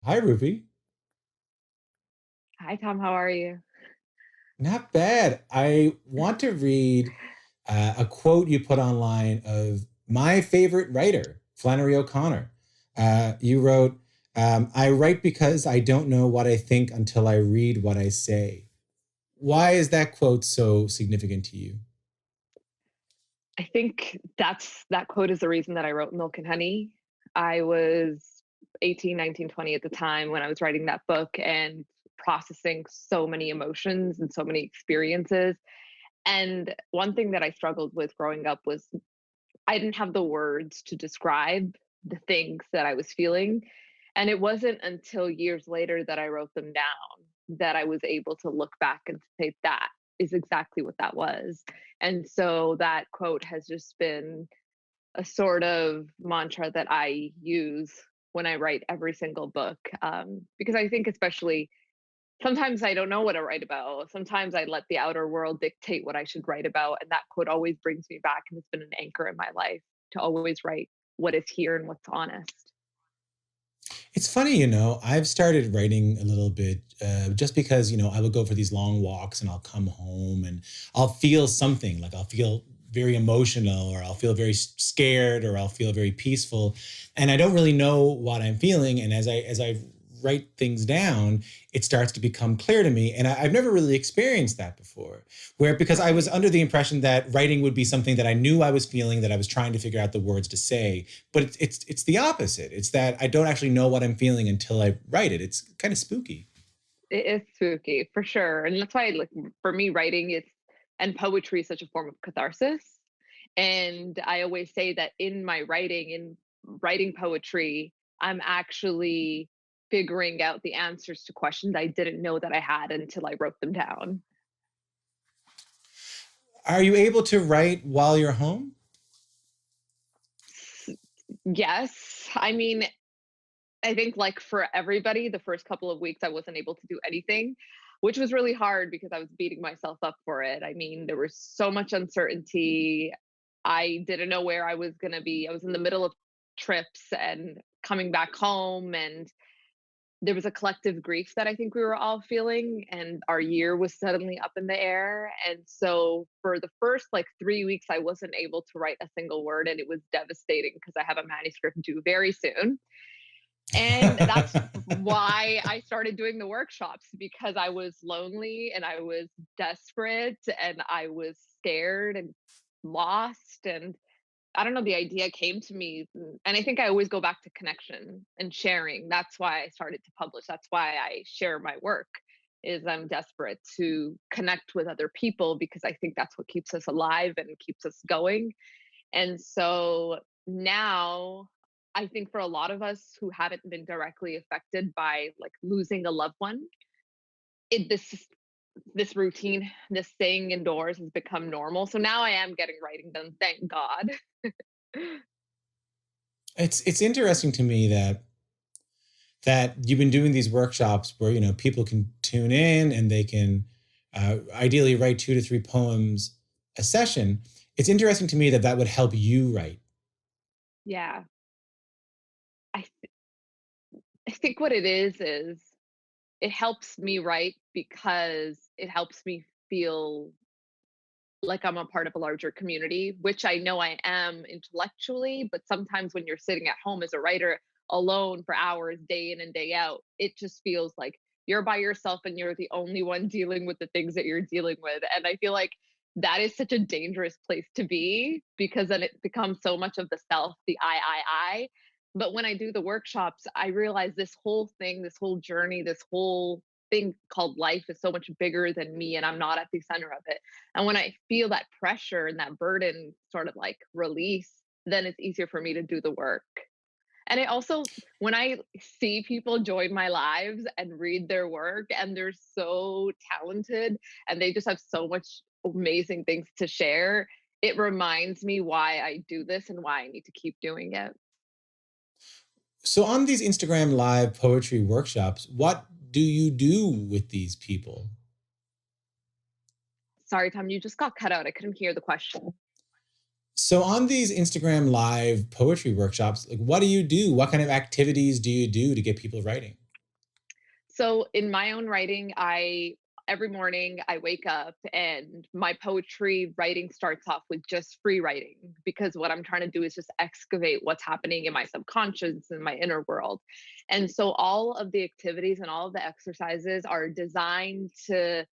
Hi, Rupi. Hi, Tom. How are you? Not bad. I want to read a quote you put online of my favorite writer, Flannery O'Connor. You wrote, I write because I don't know what I think until I read what I say. Why is that quote so significant to you? I think that quote is the reason that I wrote Milk and Honey. I was 18, 19, 20 at the time when I was writing that book and processing so many emotions and so many experiences. And one thing that I struggled with growing up was I didn't have the words to describe the things that I was feeling. And it wasn't until years later that I wrote them down that I was able to look back and say, that is exactly what that was. And so that quote has just been a sort of mantra that I use when I write every single book. Because I think, especially, sometimes I don't know what to write about. Sometimes I let the outer world dictate what I should write about. And that quote always brings me back. And it's been an anchor in my life to always write what is here and what's honest. It's funny, I've started writing a little bit just because, I would go for these long walks and I'll come home and I'll feel something like I'll feel very emotional or I'll feel very scared or I'll feel very peaceful. And I don't really know what I'm feeling. And as I write things down, it starts to become clear to me. And I've never really experienced that before, where because I was Right. under the impression that writing would be something that I knew I was feeling, that I was trying to figure out the words to say, but it's the opposite. It's that I don't actually know what I'm feeling until I write it. It's kind of spooky. It is spooky for sure. And that's why, like, for me, writing is and poetry is such a form of catharsis. And I always say that in writing poetry, I'm actually figuring out the answers to questions I didn't know that I had until I wrote them down. Are you able to write while you're home? Yes. I mean, I think, like, for everybody, the first couple of weeks I wasn't able to do anything, which was really hard because I was beating myself up for it. I mean, there was so much uncertainty. I didn't know where I was going to be. I was in the middle of trips and coming back home, and there was a collective grief that I think we were all feeling, and our year was suddenly up in the air. And so for the first, like, 3 weeks I wasn't able to write a single word, and it was devastating because I have a manuscript due very soon. And that's why I started doing the workshops, because I was lonely and I was desperate and I was scared and lost. And I don't know, the idea came to me. And I think I always go back to connection and sharing. That's why I started to publish. That's why I share my work, is I'm desperate to connect with other people, because I think that's what keeps us alive and keeps us going. And so now, I think for a lot of us who haven't been directly affected by, like, losing a loved one, this routine, this staying indoors has become normal. So now I am getting writing done, thank God. It's interesting to me that you've been doing these workshops where people can tune in and they can ideally write 2 to 3 poems a session. It's interesting to me that that would help you write. Yeah. I I think what it is it helps me write because it helps me feel like I'm a part of a larger community, which I know I am intellectually, but sometimes when you're sitting at home as a writer alone for hours, day in and day out, it just feels like you're by yourself and you're the only one dealing with the things that you're dealing with. And I feel like that is such a dangerous place to be, because then it becomes so much of the self, the I. But when I do the workshops, I realize this whole thing, this whole journey, this whole thing called life is so much bigger than me, and I'm not at the center of it. And when I feel that pressure and that burden sort of like release, then it's easier for me to do the work. And it also, when I see people join my lives and read their work and they're so talented and they just have so much amazing things to share, it reminds me why I do this and why I need to keep doing it. So on these Instagram live poetry workshops, what do you do with these people? Sorry, Tom, you just got cut out. I couldn't hear the question. So on these Instagram live poetry workshops, like what do you do? What kind of activities do you do to get people writing? So in my own writing, I every morning I wake up and my poetry writing starts off with just free writing because what I'm trying to do is just excavate what's happening in my subconscious and my inner world. And so all of the activities and all of the exercises are designed to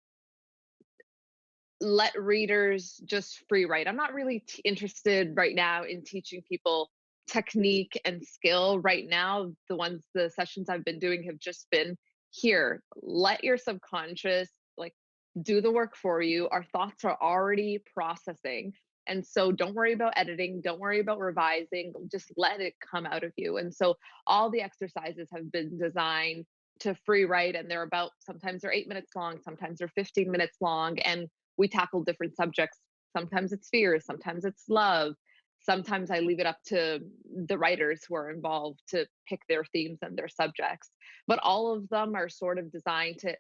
let readers just free write. I'm not really interested right now in teaching people technique and skill. Right now, the sessions I've been doing have just been here. Let your subconscious like do the work for you. Our thoughts are already processing. And so don't worry about editing, don't worry about revising, just let it come out of you. And so all the exercises have been designed to free write and they're about sometimes they're 8 minutes long, sometimes they're 15 minutes long. And we tackle different subjects. Sometimes it's fear, sometimes it's love. Sometimes I leave it up to the writers who are involved to pick their themes and their subjects. But all of them are sort of designed to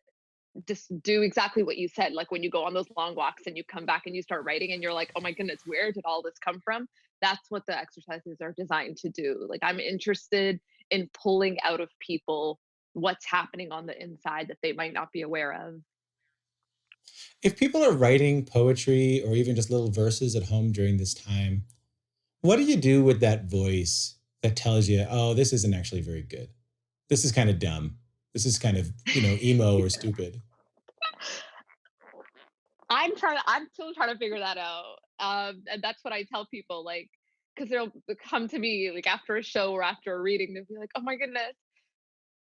just do exactly what you said. Like when you go on those long walks and you come back and you start writing and you're like, oh my goodness, where did all this come from? That's what the exercises are designed to do. Like I'm interested in pulling out of people what's happening on the inside that they might not be aware of. If people are writing poetry or even just little verses at home during this time, what do you do with that voice that tells you, oh, this isn't actually very good? This is kind of dumb. This is kind of, emo or stupid. I'm still trying to figure that out. And that's what I tell people, like, because they'll come to me like after a show or after a reading, they'll be like, "Oh my goodness,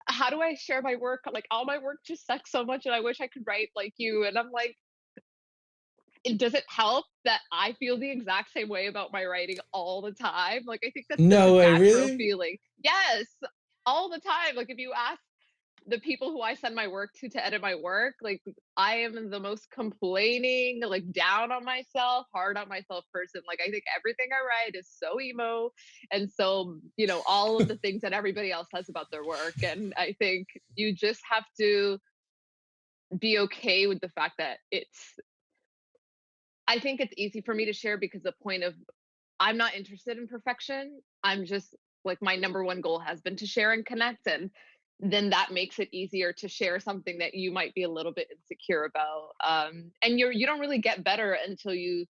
how do I share my work? Like, all my work just sucks so much, and I wish I could write like you." And I'm like, does it help that I feel the exact same way about my writing all the time? Like, I think that's such a No way, natural really? feeling. Yes, all the time. Like, if you ask the people who I send my work to edit my work, like I am the most complaining, like down on myself, hard on myself person. Like I think everything I write is so emo and so, all of the things that everybody else says about their work. And I think you just have to be okay with the fact that I think it's easy for me to share because the point of I'm not interested in perfection. I'm just like my number one goal has been to share and connect. And then that makes it easier to share something that you might be a little bit insecure about. And you don't really get better until you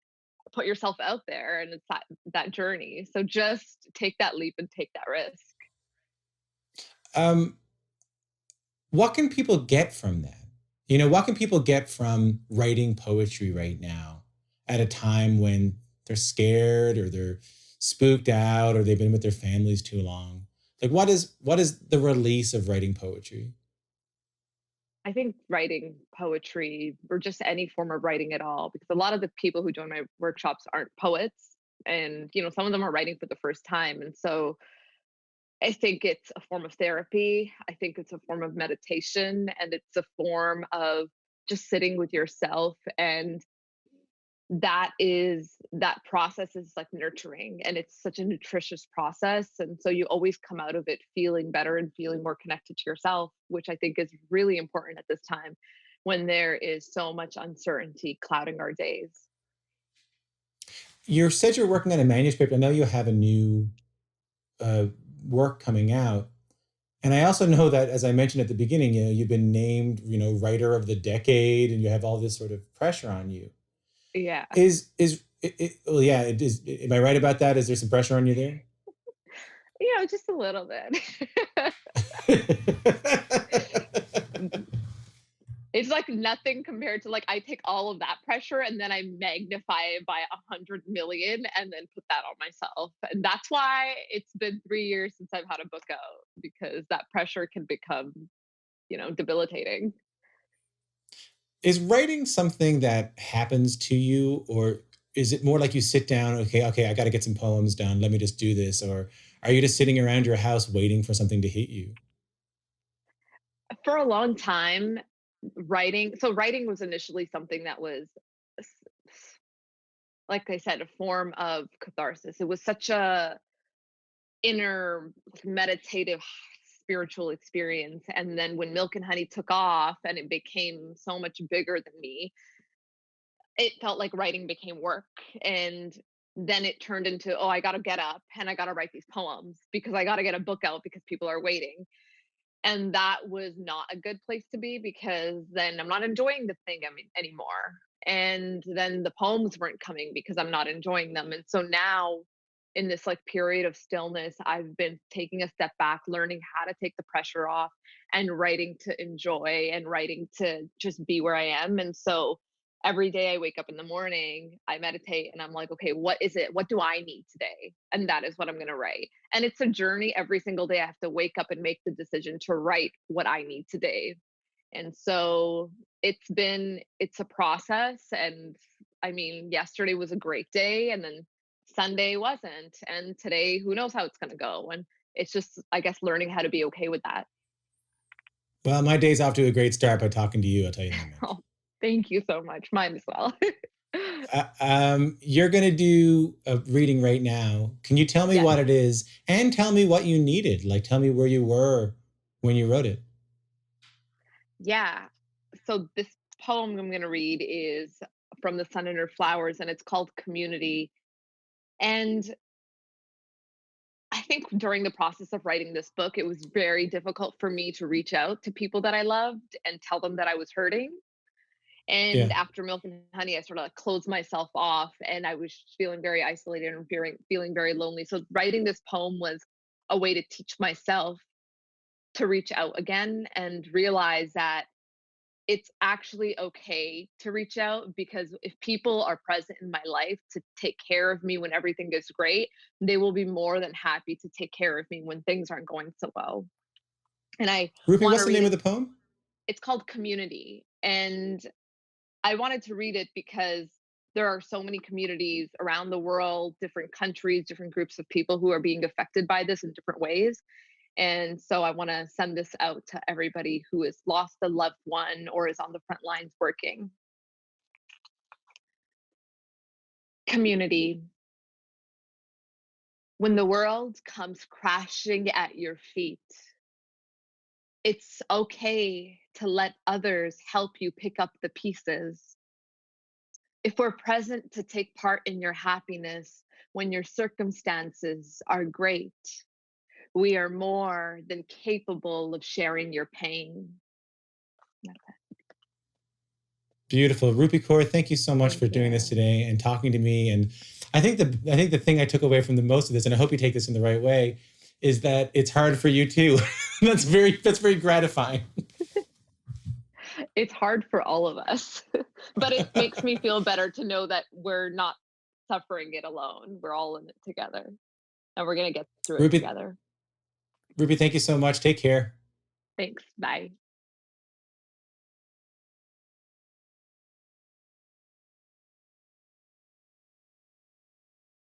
put yourself out there and it's that journey. So just take that leap and take that risk. Um, what can people get from that? What can people get from writing poetry right now at a time when they're scared or they're spooked out or they've been with their families too long? Like what is the release of writing poetry? I think writing poetry or just any form of writing at all, because a lot of the people who join my workshops aren't poets. And, some of them are writing for the first time. And so I think it's a form of therapy. I think it's a form of meditation and it's a form of just sitting with yourself. And that process is like nurturing and it's such a nutritious process. And so you always come out of it feeling better and feeling more connected to yourself, which I think is really important at this time when there is so much uncertainty clouding our days. You said you're working on a manuscript. I know you have a new uh, work coming out. And I also know that, as I mentioned at the beginning, you've been named, writer of the decade, and you have all this sort of pressure on you. Yeah. Well, yeah, it is. Am I right about that? Is there some pressure on you there? Just a little bit. It's like nothing compared to like I take all of that pressure and then I magnify it by 100 million and then put that on myself. And that's why it's been 3 years since I've had a book out because that pressure can become, debilitating. Is writing something that happens to you, or is it more like you sit down, okay, I got to get some poems done. Let me just do this. Or are you just sitting around your house waiting for something to hit you? For a long time, writing was initially something that was s- like I said, a form of catharsis. It was such a inner meditative spiritual experience. And then when Milk and Honey took off and it became so much bigger than me, it felt like writing became work. And then it turned into, oh, I got to get up and I got to write these poems because I got to get a book out because people are waiting. And that was not a good place to be because then I'm not enjoying the thing anymore. And then the poems weren't coming because I'm not enjoying them. And so now in this like period of stillness, I've been taking a step back, learning how to take the pressure off and writing to enjoy and writing to just be where I am. And so every day I wake up in the morning, I meditate and I'm like, okay, what is it? What do I need today? And that is what I'm going to write. And it's a journey every single day. I have to wake up and make the decision to write what I need today. And so it's a process. And I mean, yesterday was a great day and then Sunday wasn't. And today, who knows how it's going to go. And it's just, I guess, learning how to be okay with that. Well, my day's off to a great start by talking to you. I'll tell you that much. Oh, thank you so much. Mine as well. You're going to do a reading right now. Can you tell me Yes. what it is and tell me what you needed? Like, tell me where you were when you wrote it. Yeah. So this poem I'm going to read is from The Sun and Her Flowers, and it's called Community. And I think during the process of writing this book, it was very difficult for me to reach out to people that I loved and tell them that I was hurting. And Yeah. after Milk and Honey, I sort of like closed myself off and I was feeling very isolated and feeling very lonely. So writing this poem was a way to teach myself to reach out again and realize that it's actually okay to reach out because if people are present in my life to take care of me when everything goes great, they will be more than happy to take care of me when things aren't going so well. And I Rupi, want what's to the read name of it. the poem? It's called Community. And I wanted to read it because there are so many communities around the world, different countries, different groups of people who are being affected by this in different ways. And so I want to send this out to everybody who has lost a loved one or is on the front lines working. Community. When the world comes crashing at your feet, it's okay to let others help you pick up the pieces. If we're present to take part in your happiness when your circumstances are great, we are more than capable of sharing your pain. Beautiful. Rupi Kaur, thank you so much Thank for doing this you. today and talking to me. And I think the thing I took away from the most of this, and I hope you take this in the right way, is that it's hard for you too. That's very gratifying. It's hard for all of us, but it makes me feel better to know that we're not suffering it alone. We're all in it together and we're going to get through it Rupi, together. Rupi, thank you so much. Take care. Thanks. Bye.